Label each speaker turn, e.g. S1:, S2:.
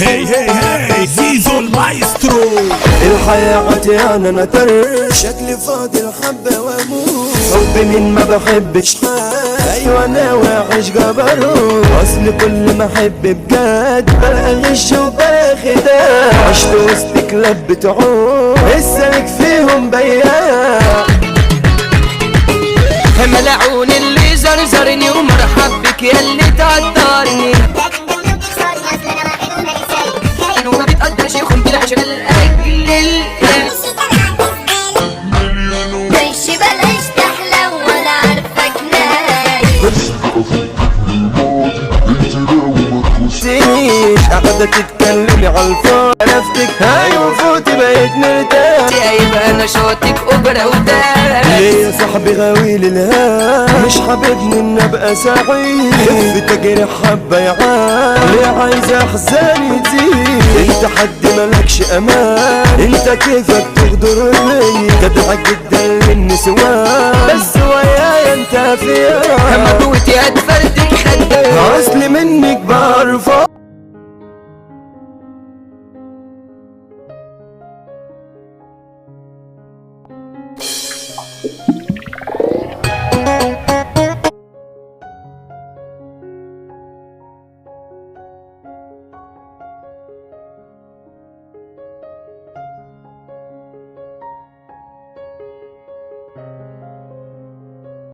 S1: هي زيزو المايسترو.
S2: الحياة عطيانة نتر شكلي فاضي الحبة واموت حب مين ما بحبش ايوه انا وحش جبروت اصل كل ما احب بجد بقى غش وبقى خداع عشت وسط كلاب بتعوم السلك فيهم بياع
S3: ملعون اللي زرزرني ومرحب بك ياللي تقدرني وما بتقدرش يخون بالعشرة لأجل القرش
S4: بلاش تحلم وانا عارفك نايم
S2: سنيش قاعدة تتكلمي عالفاضي عرفتك هاي وفوتي بقيت مرتاح
S3: يبقى انا شوتك اجرة وداع
S2: ليه يا صاحبي غاوي للهام مش حاببني ان ابقى سعيد خف تجري حبة يا عام ليه عايز احزاني تزيد انت حد ملكش امان انت كيفك تغدر ليا جدع جدا للنسوان بس ويايا انت فيا
S3: موتي هتفردك خدك
S2: اصل منك بعرفه